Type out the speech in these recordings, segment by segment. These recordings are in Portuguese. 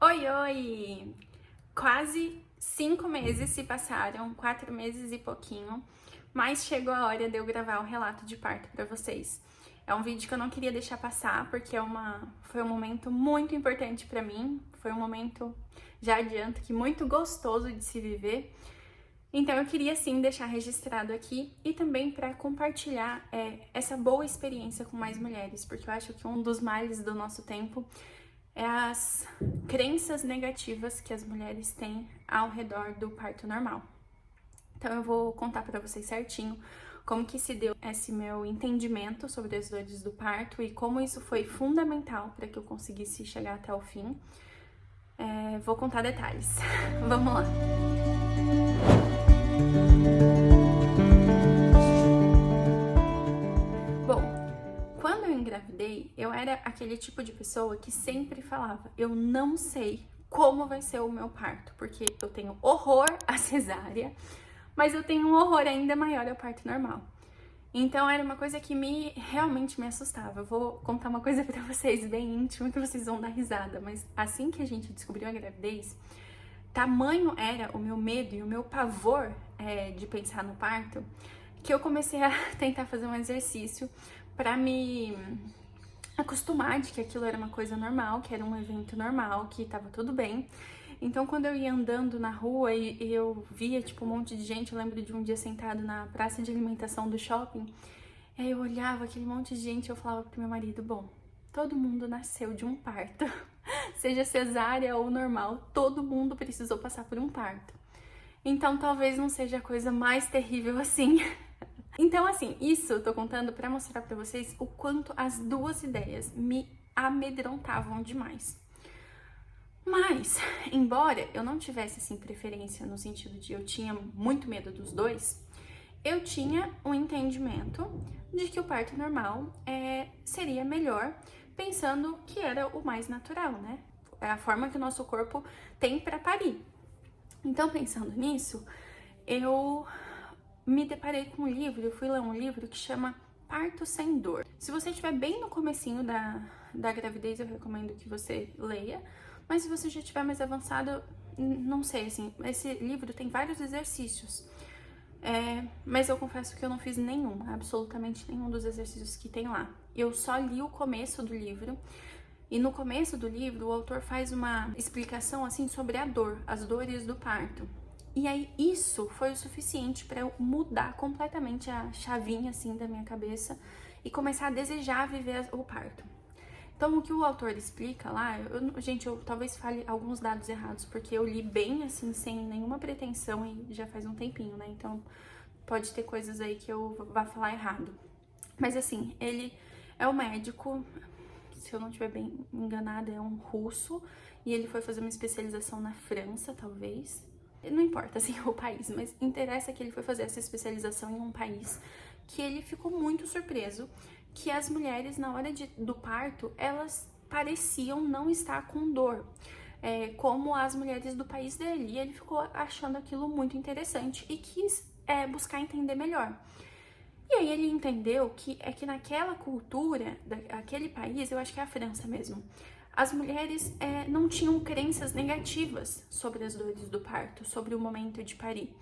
Oi, oi! Quase 5 meses se passaram, 4 meses e pouquinho, mas chegou a hora de eu gravar o relato de parto pra vocês. É um vídeo que eu não queria deixar passar, porque foi um momento muito importante pra mim, foi um momento, já adianto, que muito gostoso de se viver. Então eu queria sim deixar registrado aqui e também para compartilhar essa boa experiência com mais mulheres, porque eu acho que um dos males do nosso tempo é as crenças negativas que as mulheres têm ao redor do parto normal. Então eu vou contar para vocês certinho como que se deu esse meu entendimento sobre as dores do parto e como isso foi fundamental para que eu conseguisse chegar até o fim. Vou contar detalhes. Vamos lá! Bom, quando eu engravidei, eu era aquele tipo de pessoa que sempre falava: eu não sei como vai ser o meu parto, porque eu tenho horror à cesárea, mas eu tenho um horror ainda maior ao parto normal. Então era uma coisa que realmente me assustava. Eu vou contar uma coisa pra vocês bem íntima que vocês vão dar risada, mas assim que a gente descobriu a gravidez, tamanho era o meu medo e o meu pavor de pensar no parto, que eu comecei a tentar fazer um exercício pra me acostumar de que aquilo era uma coisa normal, que era um evento normal, que tava tudo bem. Então, quando eu ia andando na rua e eu via, tipo, um monte de gente, eu lembro de um dia sentado na praça de alimentação do shopping, e aí eu olhava aquele monte de gente e eu falava pro meu marido: bom, todo mundo nasceu de um parto, seja cesárea ou normal, todo mundo precisou passar por um parto. Então, talvez não seja a coisa mais terrível assim. Então, assim, isso eu tô contando pra mostrar pra vocês o quanto as duas ideias me amedrontavam demais. Mas, embora eu não tivesse, assim, preferência no sentido de eu tinha muito medo dos dois, eu tinha um entendimento de que o parto normal seria melhor, pensando que era o mais natural, né? É a forma que o nosso corpo tem pra parir. Então, pensando nisso, eu me deparei com um livro, eu fui ler um livro que chama Parto Sem Dor. Se você estiver bem no comecinho da gravidez, eu recomendo que você leia, mas se você já estiver mais avançado, não sei, assim, esse livro tem vários exercícios, mas eu confesso que eu não fiz nenhum, absolutamente nenhum dos exercícios que tem lá. Eu só li o começo do livro, e no começo do livro o autor faz uma explicação, assim, sobre a dor, as dores do parto. E aí isso foi o suficiente para eu mudar completamente a chavinha assim da minha cabeça e começar a desejar viver o parto. Então o que o autor explica lá, gente, eu talvez fale alguns dados errados, porque eu li bem assim, sem nenhuma pretensão e já faz um tempinho, né? Então pode ter coisas aí que eu vá falar errado. Mas assim, ele é um médico, se eu não estiver bem enganada, é um russo, e ele foi fazer uma especialização na França, talvez. Não importa, assim, o país, mas interessa que ele foi fazer essa especialização em um país que ele ficou muito surpreso que as mulheres, na hora do parto, elas pareciam não estar com dor, como as mulheres do país dele. E ele ficou achando aquilo muito interessante e quis buscar entender melhor. E aí ele entendeu que naquela cultura, daquele país, eu acho que é a França mesmo, as mulheres não tinham crenças negativas sobre as dores do parto, sobre o momento de parir.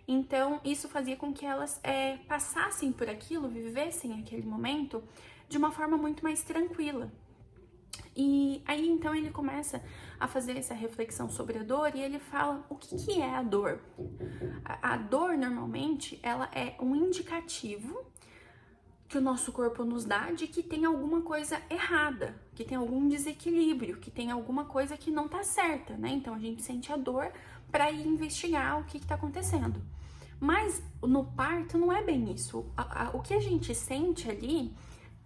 Então, isso fazia com que elas passassem por aquilo, vivessem aquele momento de uma forma muito mais tranquila. E aí, então, ele começa a fazer essa reflexão sobre a dor e ele fala o que é a dor. A dor, normalmente, ela é um indicativo que o nosso corpo nos dá de que tem alguma coisa errada, que tem algum desequilíbrio, que tem alguma coisa que não tá certa, né? Então a gente sente a dor para ir investigar o que tá acontecendo. Mas no parto não é bem isso. O que a gente sente ali,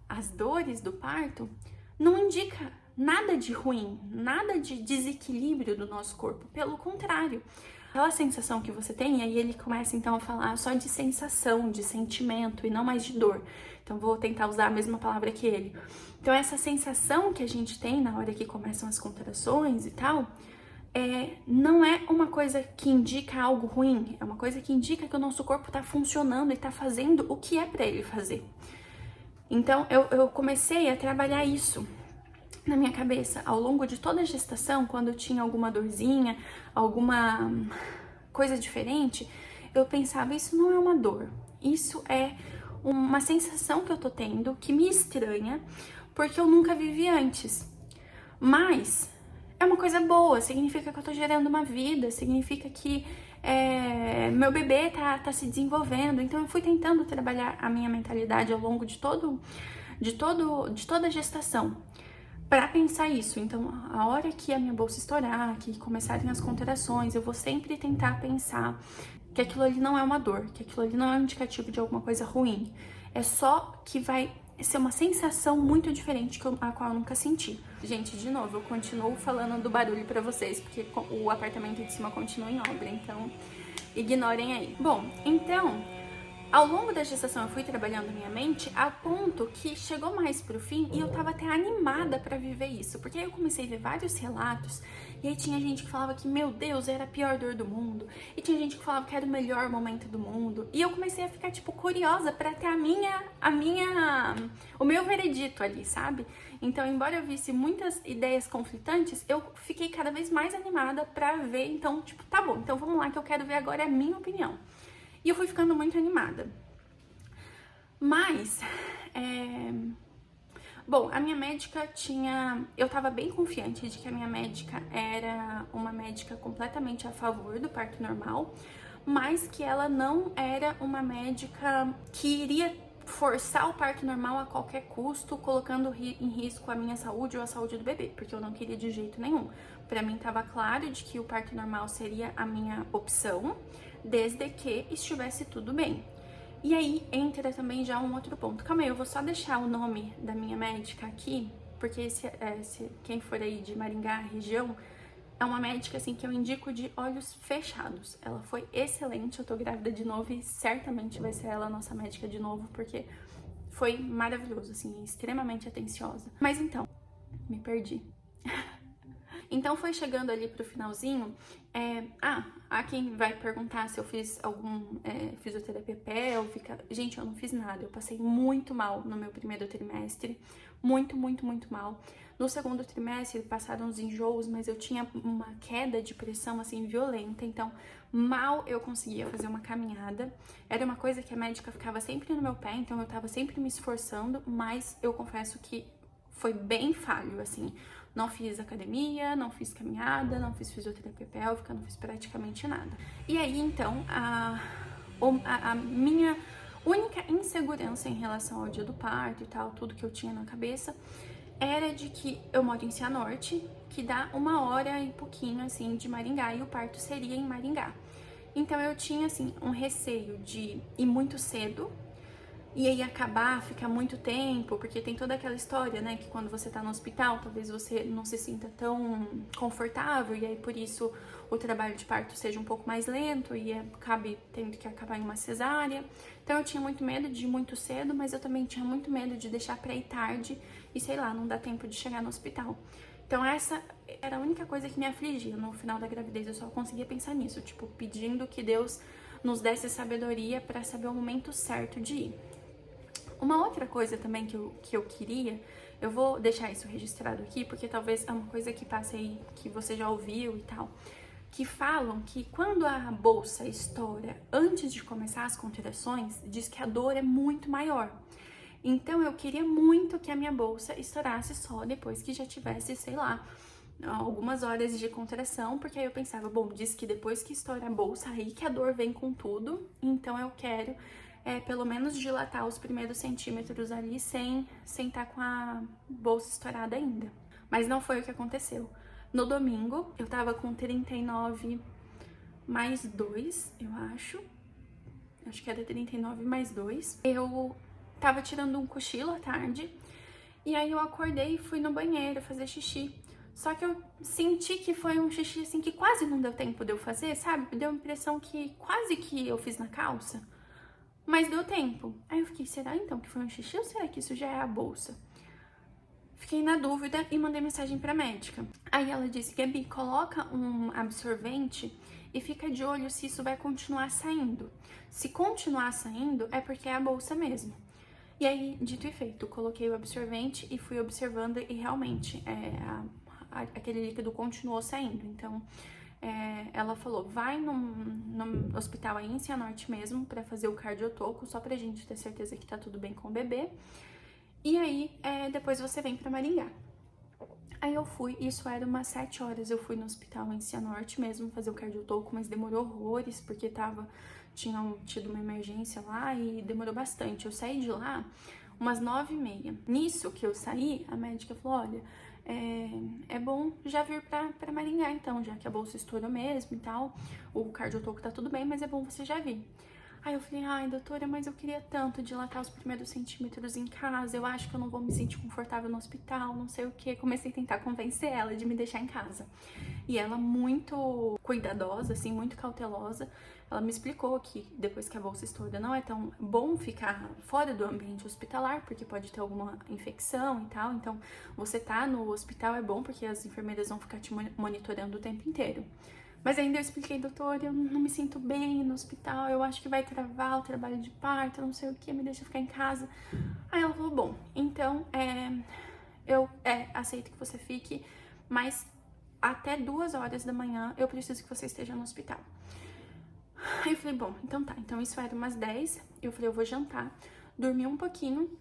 as dores do parto, não indica nada de ruim, nada de desequilíbrio do nosso corpo. Pelo contrário, aquela sensação que você tem, e aí ele começa então a falar só de sensação, de sentimento e não mais de dor. Então vou tentar usar a mesma palavra que ele. Então essa sensação que a gente tem na hora que começam as contrações e tal, não é uma coisa que indica algo ruim, é uma coisa que indica que o nosso corpo tá funcionando e tá fazendo o que é pra ele fazer. Então eu comecei a trabalhar isso. na minha cabeça, ao longo de toda a gestação, quando eu tinha alguma dorzinha, alguma coisa diferente, eu pensava, isso não é uma dor, isso é uma sensação que eu tô tendo, que me estranha, porque eu nunca vivi antes. Mas é uma coisa boa, significa que eu tô gerando uma vida, significa que meu bebê tá se desenvolvendo. Então eu fui tentando trabalhar a minha mentalidade ao longo de toda a gestação para pensar isso. Então, a hora que a minha bolsa estourar, que começarem as contrações, eu vou sempre tentar pensar que aquilo ali não é uma dor, que aquilo ali não é um indicativo de alguma coisa ruim. É só que vai ser uma sensação muito diferente a qual eu nunca senti. Gente, de novo, eu continuo falando do barulho pra vocês, porque o apartamento de cima continua em obra, então ignorem aí. Bom, então, ao longo da gestação eu fui trabalhando minha mente a ponto que chegou mais pro fim e eu tava até animada pra viver isso, porque aí eu comecei a ver vários relatos e aí tinha gente que falava que, meu Deus, era a pior dor do mundo, e tinha gente que falava que era o melhor momento do mundo, e eu comecei a ficar, tipo, curiosa pra ter o meu veredito ali, sabe? Então, embora eu visse muitas ideias conflitantes, eu fiquei cada vez mais animada pra ver, então, tipo, tá bom, então vamos lá que eu quero ver agora a minha opinião. E eu fui ficando muito animada. Mas, bom, a minha médica eu tava bem confiante de que a minha médica era uma médica completamente a favor do parto normal, mas que ela não era uma médica que iria forçar o parto normal a qualquer custo, colocando em risco a minha saúde ou a saúde do bebê, porque eu não queria de jeito nenhum. Pra mim tava claro de que o parto normal seria a minha opção, desde que estivesse tudo bem. E aí entra também já um outro ponto. Calma aí, eu vou só deixar o nome da minha médica aqui, porque quem for aí de Maringá, região, é uma médica assim que eu indico de olhos fechados. Ela foi excelente, eu tô grávida de novo e certamente vai ser ela a nossa médica de novo, porque foi maravilhoso, assim, extremamente atenciosa. Mas então, me perdi. Então foi chegando ali pro finalzinho, há quem vai perguntar se eu fiz algum fisioterapia pélvica. Gente, eu não fiz nada, eu passei muito mal no meu primeiro trimestre, muito, muito, muito mal. No segundo trimestre passaram os enjoos, mas eu tinha uma queda de pressão assim violenta, então mal eu conseguia fazer uma caminhada. Era uma coisa que a médica ficava sempre no meu pé, então eu tava sempre me esforçando, mas eu confesso que foi bem falho, assim. Não fiz academia, não fiz caminhada, não fiz fisioterapia pélvica, não fiz praticamente nada. E aí, então, a minha única insegurança em relação ao dia do parto e tal, tudo que eu tinha na cabeça, era de que eu moro em Cianorte, que dá 1 hora e pouquinho, assim, de Maringá, e o parto seria em Maringá. Então eu tinha, assim, um receio de ir muito cedo, e aí acabar, ficar muito tempo, porque tem toda aquela história, né, que quando você tá no hospital, talvez você não se sinta tão confortável, e aí por isso o trabalho de parto seja um pouco mais lento e acabe tendo que acabar em uma cesárea. Então eu tinha muito medo de ir muito cedo, mas eu também tinha muito medo de deixar pra ir tarde e, sei lá, não dar tempo de chegar no hospital. Então essa era a única coisa que me afligia no final da gravidez, eu só conseguia pensar nisso, tipo, pedindo que Deus nos desse sabedoria pra saber o momento certo de ir. Uma outra coisa também que eu queria, eu vou deixar isso registrado aqui, porque talvez é uma coisa que passe aí, que você já ouviu e tal, que falam que quando a bolsa estoura antes de começar as contrações, diz que a dor é muito maior. Então eu queria muito que a minha bolsa estourasse só depois que já tivesse, sei lá, algumas horas de contração, porque aí eu pensava, bom, diz que depois que estoura a bolsa, aí que a dor vem com tudo, então eu quero pelo menos dilatar os primeiros centímetros ali sem estar com a bolsa estourada ainda. Mas não foi o que aconteceu. No domingo, eu tava com 39 mais 2, eu acho. Acho que era 39 mais 2. Eu tava tirando um cochilo à tarde, e aí eu acordei e fui no banheiro fazer xixi. Só que eu senti que foi um xixi assim que quase não deu tempo de eu fazer, sabe? Deu a impressão que quase que eu fiz na calça. Mas deu tempo. Aí eu fiquei, será então que foi um xixi ou será que isso já é a bolsa? Fiquei na dúvida e mandei mensagem pra médica. Aí ela disse, Gabi, coloca um absorvente e fica de olho se isso vai continuar saindo. Se continuar saindo, é porque é a bolsa mesmo. E aí, dito e feito, coloquei o absorvente e fui observando e realmente aquele líquido continuou saindo. Então, ela falou, vai no hospital aí em Cianorte mesmo pra fazer o cardiotoco, só pra gente ter certeza que tá tudo bem com o bebê. E aí, depois você vem pra Maringá. Aí eu fui, isso era umas 7 horas, eu fui no hospital em Cianorte mesmo fazer o cardiotoco, mas demorou horrores, porque tinham tido uma emergência lá e demorou bastante. Eu saí de lá umas 9h30. Nisso que eu saí, a médica falou, olha, é bom já vir pra Maringá então, já que a bolsa estourou mesmo e tal, o cardiotoco tá tudo bem, mas é bom você já vir. Aí eu falei, ai, doutora, mas eu queria tanto dilatar os primeiros centímetros em casa, eu acho que eu não vou me sentir confortável no hospital, não sei o que. Comecei a tentar convencer ela de me deixar em casa. E ela, muito cuidadosa, assim, muito cautelosa, ela me explicou que depois que a bolsa estoura não é tão bom ficar fora do ambiente hospitalar, porque pode ter alguma infecção e tal. Então, você tá no hospital é bom porque as enfermeiras vão ficar te monitorando o tempo inteiro. Mas ainda eu expliquei, doutor, eu não me sinto bem no hospital, eu acho que vai travar o trabalho de parto, não sei o que, me deixa ficar em casa. Aí ela falou, bom, então eu aceito que você fique, mas até 2 horas da manhã eu preciso que você esteja no hospital. Aí eu falei, bom, então tá, então isso era umas 10, eu falei, eu vou jantar, dormir um pouquinho,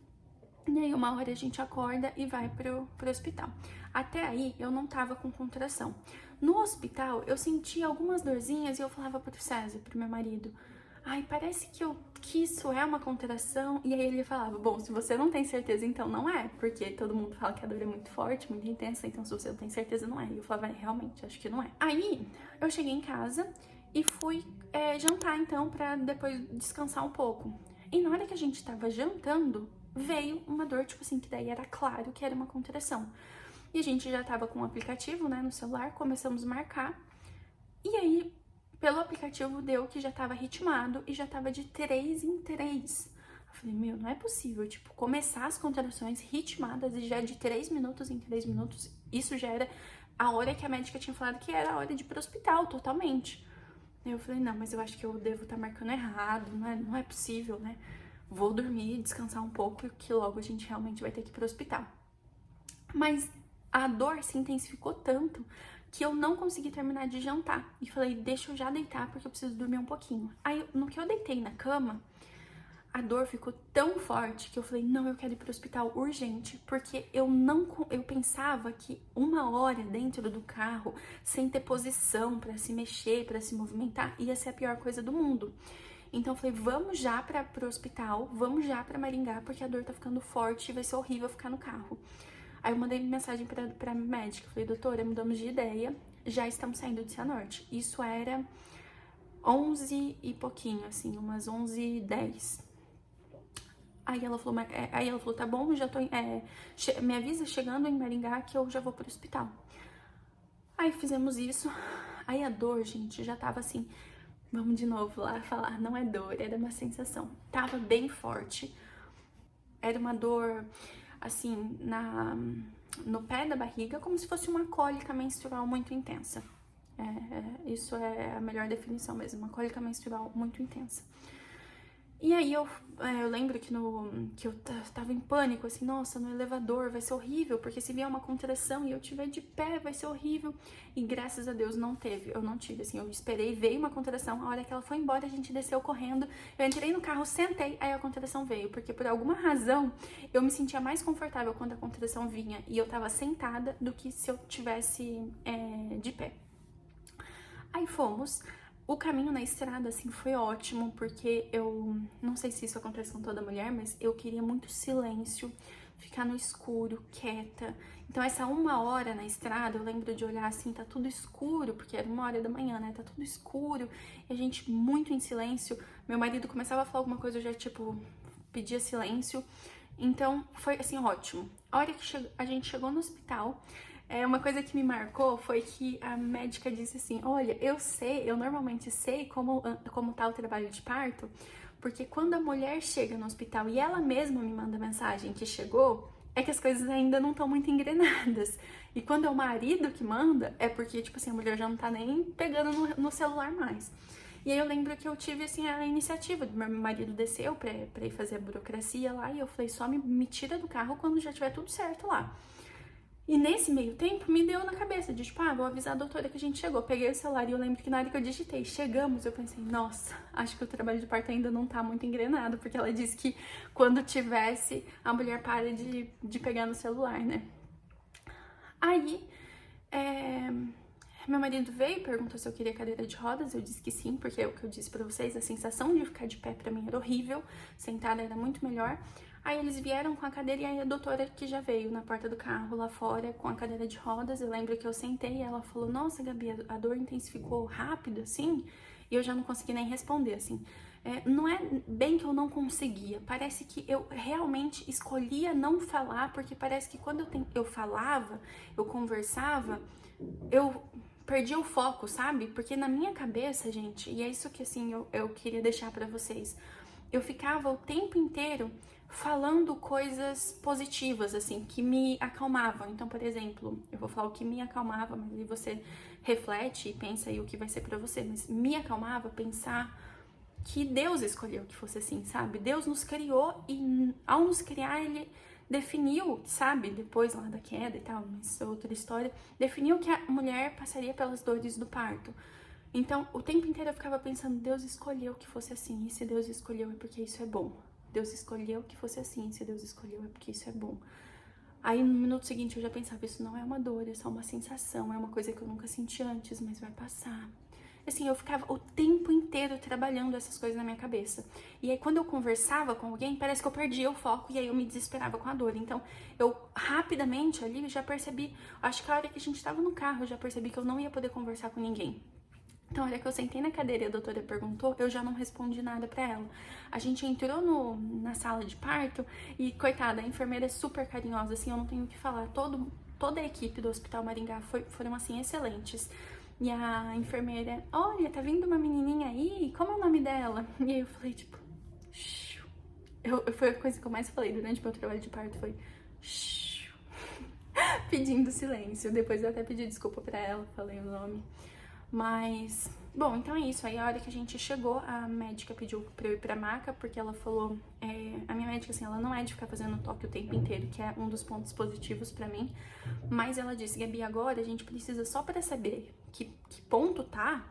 e aí 1 hora a gente acorda e vai pro hospital. Até aí eu não tava com contração. No hospital eu sentia algumas dorzinhas e eu falava pro César, pro meu marido, ai, parece que isso é uma contração. E aí ele falava, bom, se você não tem certeza, então não é, porque todo mundo fala que a dor é muito forte, muito intensa, então se você não tem certeza, não é. E eu falava, realmente, acho que não é. Aí eu cheguei em casa e fui jantar então pra depois descansar um pouco. E na hora que a gente tava jantando, veio uma dor, tipo assim, que daí era claro que era uma contração. E a gente já tava com o aplicativo, né, no celular, começamos a marcar. E aí, pelo aplicativo, deu que já tava ritmado e já tava de 3 em 3. Eu falei, meu, não é possível, tipo, começar as contrações ritmadas e já de 3 minutos em 3 minutos, isso já era a hora que a médica tinha falado que era a hora de ir pro hospital, totalmente. Eu falei, não, mas eu acho que eu devo estar marcando errado, não é possível, né? Vou dormir, descansar um pouco, que logo a gente realmente vai ter que ir pro hospital. Mas a dor se intensificou tanto que eu não consegui terminar de jantar. E falei, deixa eu já deitar, porque eu preciso dormir um pouquinho. Aí, no que eu deitei na cama, a dor ficou tão forte que eu falei, não, eu quero ir pro hospital urgente, porque eu pensava que 1 hora dentro do carro, sem ter posição pra se mexer, pra se movimentar, ia ser a pior coisa do mundo. Então eu falei, vamos já pro hospital, vamos já pra Maringá, porque a dor tá ficando forte e vai ser horrível ficar no carro. Aí eu mandei mensagem pra médica, falei, doutora, mudamos de ideia, já estamos saindo de Cianorte. Isso era 11 e pouquinho, assim, umas 11h10. Aí ela falou, tá bom, já tô, me avisa chegando em Maringá que eu já vou pro hospital. Aí fizemos isso, aí a dor, gente, já tava assim, vamos de novo lá falar, não é dor, era uma sensação, tava bem forte, era uma dor, assim, no pé da barriga, como se fosse uma cólica menstrual muito intensa. Isso é a melhor definição mesmo, uma cólica menstrual muito intensa. E aí eu lembro que eu tava em pânico, assim, nossa, no elevador vai ser horrível, porque se vier uma contração e eu estiver de pé vai ser horrível. E graças a Deus não teve, eu não tive, assim, eu esperei, veio uma contração, a hora que ela foi embora a gente desceu correndo, eu entrei no carro, sentei, aí a contração veio, porque por alguma razão eu me sentia mais confortável quando a contração vinha e eu tava sentada do que se eu tivesse de pé. Aí fomos. O caminho na estrada, assim, foi ótimo, porque eu não sei se isso acontece com toda mulher, mas eu queria muito silêncio, ficar no escuro, quieta. Então essa 1 hora na estrada, eu lembro de olhar assim, tá tudo escuro, porque era 1 hora da manhã, né? Tá tudo escuro, e a gente muito em silêncio. Meu marido começava a falar alguma coisa, eu já, tipo, pedia silêncio. Então foi, assim, ótimo. A hora que a gente chegou no hospital, uma coisa que me marcou foi que a médica disse assim, olha, eu normalmente sei como tá o trabalho de parto, porque quando a mulher chega no hospital e ela mesma me manda mensagem que chegou, é que as coisas ainda não estão muito engrenadas. E quando é o marido que manda, é porque, tipo assim, a mulher já não tá nem pegando no celular mais. E aí eu lembro que eu tive, assim, a iniciativa. Meu marido desceu pra ir fazer a burocracia lá, e eu falei, só me tira do carro quando já tiver tudo certo lá. E nesse meio tempo, me deu na cabeça de, tipo, vou avisar a doutora que a gente chegou. Peguei o celular e eu lembro que na hora que eu digitei, chegamos, eu pensei, nossa, acho que o trabalho de parto ainda não tá muito engrenado, porque ela disse que quando tivesse, a mulher para de pegar no celular, né? Aí, meu marido veio e perguntou se eu queria cadeira de rodas, eu disse que sim, porque é o que eu disse pra vocês, a sensação de ficar de pé pra mim era horrível, sentada era muito melhor. Aí eles vieram com a cadeira e aí a doutora que já veio na porta do carro lá fora com a cadeira de rodas, eu lembro que eu sentei e ela falou, nossa, Gabi, a dor intensificou rápido, assim, e eu já não consegui nem responder, assim. Não é bem que eu não conseguia, parece que eu realmente escolhia não falar, porque parece que quando eu falava, eu conversava, eu perdia o foco, sabe? Porque na minha cabeça, gente, e é isso que, assim, eu queria deixar pra vocês, eu ficava o tempo inteiro falando coisas positivas, assim, que me acalmavam. Então, por exemplo, eu vou falar o que me acalmava, mas aí você reflete e pensa aí o que vai ser pra você. Mas me acalmava pensar que Deus escolheu que fosse assim, sabe? Deus nos criou e ao nos criar, Ele definiu, sabe? Depois lá da queda e tal, mas é outra história, definiu que a mulher passaria pelas dores do parto. Então, o tempo inteiro eu ficava pensando, Deus escolheu que fosse assim, e se Deus escolheu é porque isso é bom. Deus escolheu que fosse assim, se Deus escolheu é porque isso é bom. Aí no minuto seguinte eu já pensava, isso não é uma dor, é só uma sensação, é uma coisa que eu nunca senti antes, mas vai passar. Assim, eu ficava o tempo inteiro trabalhando essas coisas na minha cabeça. E aí quando eu conversava com alguém, parece que eu perdia o foco e aí eu me desesperava com a dor. Então eu rapidamente ali já percebi, acho que a hora que a gente tava no carro, eu já percebi que eu não ia poder conversar com ninguém. Então, a hora que eu sentei na cadeira e a doutora perguntou, eu já não respondi nada pra ela. A gente entrou na sala de parto e, coitada, a enfermeira é super carinhosa, assim, eu não tenho o que falar. Toda a equipe do Hospital Maringá foram, assim, excelentes. E a enfermeira, olha, tá vindo uma menininha aí, como é o nome dela? E aí eu falei, tipo, shh. Foi a coisa que eu mais falei durante meu trabalho de parto, foi shh. Pedindo silêncio. Depois eu até pedi desculpa pra ela, falei o nome. Mas, bom, então é isso. Aí a hora que a gente chegou, a médica pediu pra eu ir pra maca, porque ela falou, a minha médica, assim, ela não é de ficar fazendo toque o tempo inteiro, que é um dos pontos positivos pra mim, mas ela disse, Gabi, agora a gente precisa só pra saber que ponto tá,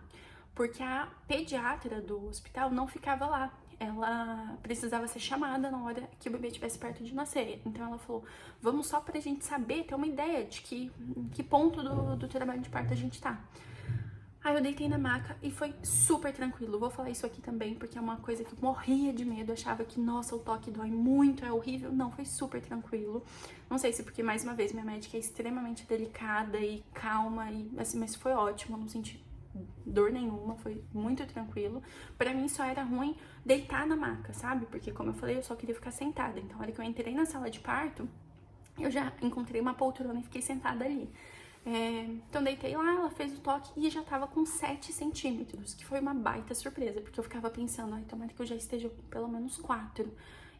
porque a pediatra do hospital não ficava lá. Ela precisava ser chamada na hora que o bebê estivesse perto de nascer. Então ela falou, vamos só pra gente saber, ter uma ideia de que ponto do trabalho de parto a gente tá. Aí eu deitei na maca e foi super tranquilo. Vou falar isso aqui também porque é uma coisa que eu morria de medo. Achava que, nossa, o toque dói muito, é horrível. Não, foi super tranquilo. Não sei se porque, mais uma vez, minha médica é extremamente delicada e calma, e assim, mas foi ótimo. Eu não senti dor nenhuma, foi muito tranquilo. Pra mim só era ruim deitar na maca, sabe? Porque, como eu falei, eu só queria ficar sentada. Então, na hora que eu entrei na sala de parto, eu já encontrei uma poltrona e fiquei sentada ali. Então deitei lá, ela fez o toque e já tava com 7 centímetros, que foi uma baita surpresa, porque eu ficava pensando, ai, tomara que eu já esteja com pelo menos 4.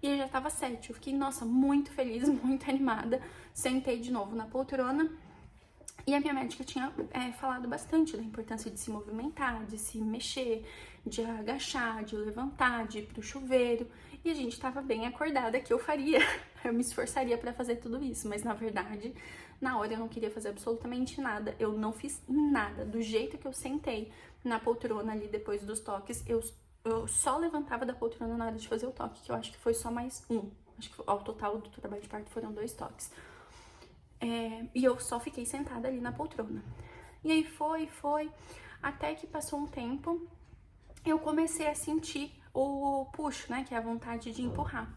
E aí já tava 7, eu fiquei, nossa, muito feliz, muito animada. Sentei de novo na poltrona e a minha médica tinha falado bastante da importância de se movimentar, de se mexer, de agachar, de levantar, de ir pro chuveiro. E a gente tava bem acordada que eu faria, eu me esforçaria pra fazer tudo isso, mas na verdade, na hora eu não queria fazer absolutamente nada, eu não fiz nada. Do jeito que eu sentei na poltrona ali depois dos toques, eu só levantava da poltrona na hora de fazer o toque, que eu acho que foi só mais um. Acho que ao total do trabalho de parto foram 2 toques. E eu só fiquei sentada ali na poltrona. E aí foi, até que passou um tempo, eu comecei a sentir o puxo, né, que é a vontade de empurrar.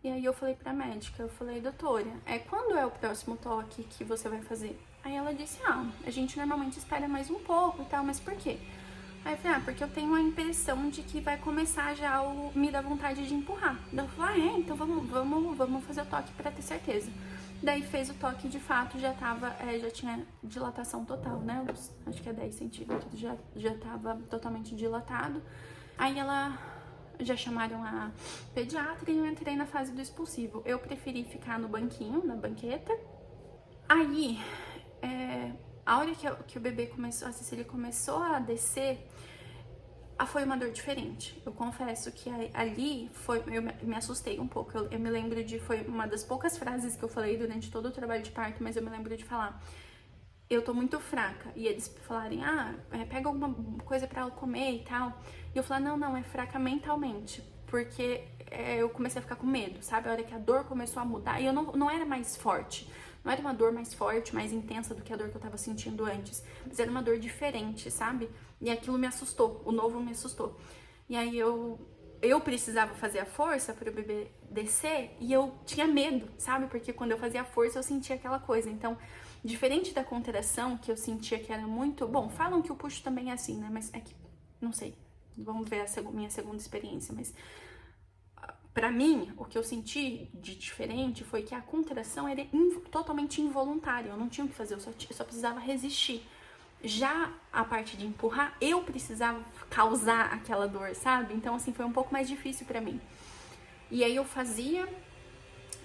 E aí eu falei pra médica, eu falei, doutora, quando é o próximo toque que você vai fazer? Aí ela disse, a gente normalmente espera mais um pouco e tal, mas por quê? Aí eu falei, porque eu tenho a impressão de que vai começar já me dar vontade de empurrar. Daí eu falei, então vamos fazer o toque pra ter certeza. Daí fez o toque, de fato, já tinha dilatação total, né? Acho que é 10 centímetros, já tava totalmente dilatado. Aí já chamaram a pediatra e eu entrei na fase do expulsivo. Eu preferi ficar no banquinho, na banqueta. Aí, a hora que o bebê começou, a Cecília começou a descer, Foi uma dor diferente. Eu confesso que ali eu me assustei um pouco. Eu me lembro foi uma das poucas frases que eu falei durante todo o trabalho de parto, mas eu me lembro de falar: eu tô muito fraca. E eles falarem: pega alguma coisa pra ela comer e tal. E eu falar: não, é fraca mentalmente. Porque eu comecei a ficar com medo, sabe? A hora que a dor começou a mudar, e eu não era mais forte. Não era uma dor mais forte, mais intensa do que a dor que eu tava sentindo antes. Mas era uma dor diferente, sabe? E aquilo me assustou, o novo me assustou. E aí eu precisava fazer a força para o bebê descer e eu tinha medo, sabe? Porque quando eu fazia a força eu sentia aquela coisa. Então, diferente da contração, que eu sentia que era muito... Bom, falam que o puxo também é assim, né? Mas é que, não sei, vamos ver a minha segunda experiência, mas... Pra mim, o que eu senti de diferente foi que a contração era totalmente involuntária. Eu não tinha o que fazer, eu só precisava resistir. Já a parte de empurrar, eu precisava causar aquela dor, sabe? Então, assim, foi um pouco mais difícil pra mim. E aí eu fazia,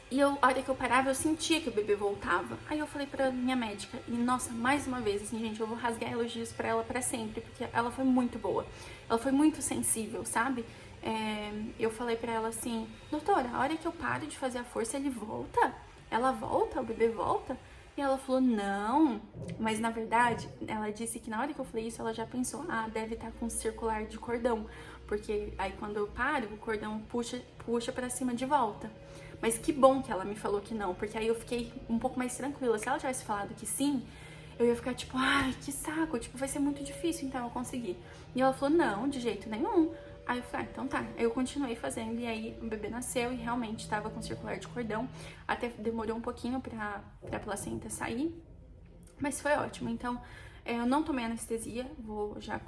e a hora que eu parava, eu sentia que o bebê voltava. Aí eu falei pra minha médica, e nossa, mais uma vez, assim, gente, eu vou rasgar elogios pra ela pra sempre, porque ela foi muito boa. Ela foi muito sensível, sabe? Eu falei pra ela assim: doutora, a hora que eu paro de fazer a força, ele volta? Ela volta? O bebê volta? E ela falou: não, mas na verdade, ela disse que na hora que eu falei isso, ela já pensou: deve estar com circular de cordão, porque aí quando eu paro, o cordão puxa pra cima de volta. Mas que bom que ela me falou que não, porque aí eu fiquei um pouco mais tranquila. Se ela tivesse falado que sim, eu ia ficar tipo: ai, que saco, tipo, vai ser muito difícil, então eu consegui. E ela falou: não, de jeito nenhum. Aí eu falei: então tá. Aí eu continuei fazendo, e aí o bebê nasceu e realmente tava com circular de cordão. Até demorou um pouquinho pra placenta sair, mas foi ótimo. Então, eu não tomei anestesia, vou já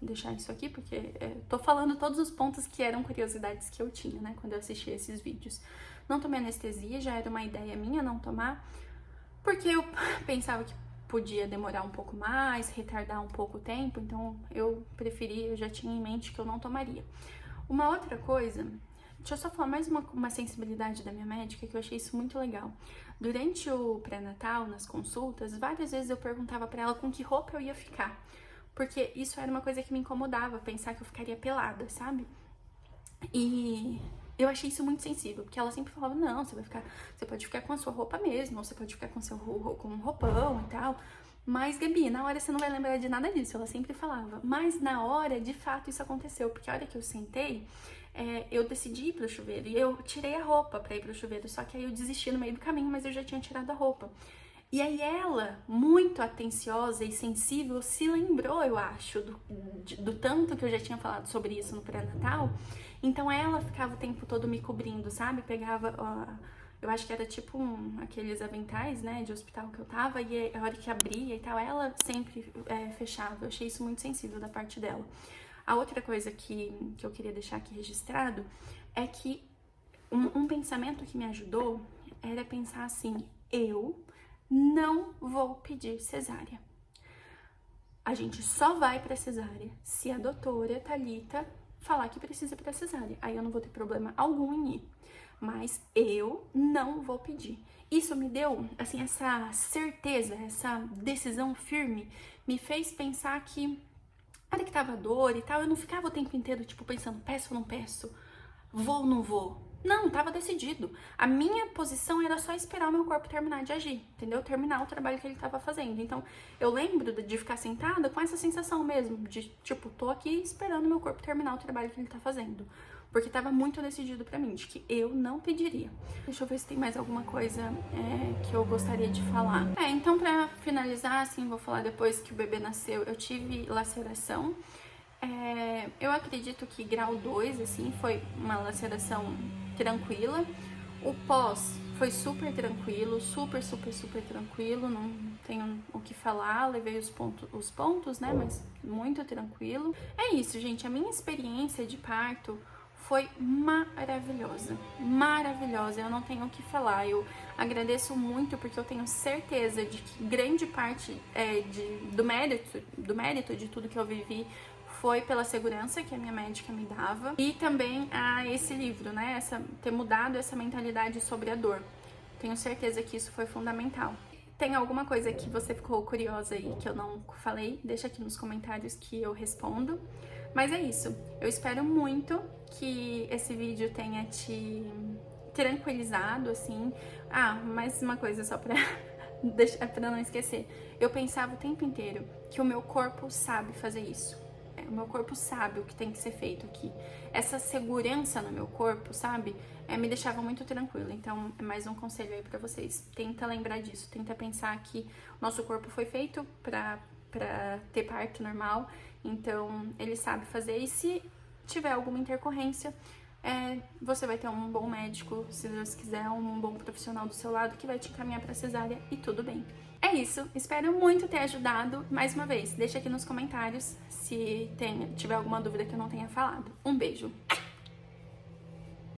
deixar isso aqui, porque tô falando todos os pontos que eram curiosidades que eu tinha, né, quando eu assisti esses vídeos. Não tomei anestesia, já era uma ideia minha não tomar, porque eu pensava que podia demorar um pouco mais, retardar um pouco o tempo, então eu já tinha em mente que eu não tomaria. Uma outra coisa, deixa eu só falar mais uma sensibilidade da minha médica, que eu achei isso muito legal. Durante o pré-natal, nas consultas, várias vezes eu perguntava pra ela com que roupa eu ia ficar, porque isso era uma coisa que me incomodava, pensar que eu ficaria pelada, sabe? E eu achei isso muito sensível, porque ela sempre falava: não, você pode ficar com a sua roupa mesmo, ou você pode ficar com um roupão e tal. Mas, Gabi, na hora você não vai lembrar de nada disso, ela sempre falava. Mas na hora, de fato, isso aconteceu, porque a hora que eu sentei, eu decidi ir pro chuveiro, e eu tirei a roupa pra ir pro chuveiro, só que aí eu desisti no meio do caminho, mas eu já tinha tirado a roupa. E aí ela, muito atenciosa e sensível, se lembrou, eu acho, do tanto que eu já tinha falado sobre isso no pré-natal. Então ela ficava o tempo todo me cobrindo, sabe? Pegava, eu acho que era tipo aqueles aventais, né, de hospital que eu tava, e a hora que abria e tal, ela sempre fechava. Eu achei isso muito sensível da parte dela. A outra coisa que eu queria deixar aqui registrado é que um pensamento que me ajudou era pensar assim: eu não vou pedir cesárea. A gente só vai pra cesárea se a doutora Thalita falar que precisa pra cesárea. Aí eu não vou ter problema algum em ir. Mas eu não vou pedir. Isso me deu, assim, essa certeza, essa decisão firme, me fez pensar que, na hora que tava dor e tal, eu não ficava o tempo inteiro, tipo, pensando: peço ou não peço? Vou ou não vou? Não, tava decidido. A minha posição era só esperar o meu corpo terminar de agir, entendeu? Terminar o trabalho que ele tava fazendo. Então, eu lembro de ficar sentada com essa sensação mesmo, de tipo, tô aqui esperando o meu corpo terminar o trabalho que ele tá fazendo. Porque tava muito decidido pra mim, de que eu não pediria. Deixa eu ver se tem mais alguma coisa que eu gostaria de falar. Então pra finalizar, assim, vou falar depois que o bebê nasceu, eu tive laceração. Eu acredito que grau 2, assim, foi uma laceração tranquila. O pós foi super tranquilo, super tranquilo, não tenho o que falar, levei os pontos, né, mas muito tranquilo. É isso, gente, a minha experiência de parto foi maravilhosa, eu não tenho o que falar. Eu agradeço muito, porque eu tenho certeza de que grande parte do mérito de tudo que eu vivi foi pela segurança que a minha médica me dava, e também a esse livro, né, ter mudado essa mentalidade sobre a dor. Tenho certeza que isso foi fundamental. Tem alguma coisa que você ficou curiosa aí que eu não falei? Deixa aqui nos comentários que eu respondo. Mas é isso. Eu espero muito que esse vídeo tenha te tranquilizado, assim. Ah, mais uma coisa só pra, pra não esquecer. Eu pensava o tempo inteiro que o meu corpo sabe fazer isso. O meu corpo sabe o que tem que ser feito aqui. Essa segurança no meu corpo, sabe? Me deixava muito tranquila. Então, é mais um conselho aí pra vocês. Tenta lembrar disso. Tenta pensar que o nosso corpo foi feito pra ter parto normal. Então, ele sabe fazer. E se tiver alguma intercorrência, você vai ter um bom médico, se Deus quiser, um bom profissional do seu lado que vai te encaminhar pra cesárea e tudo bem. É isso, espero muito ter ajudado. Mais uma vez, deixa aqui nos comentários se tiver alguma dúvida que eu não tenha falado. Um beijo!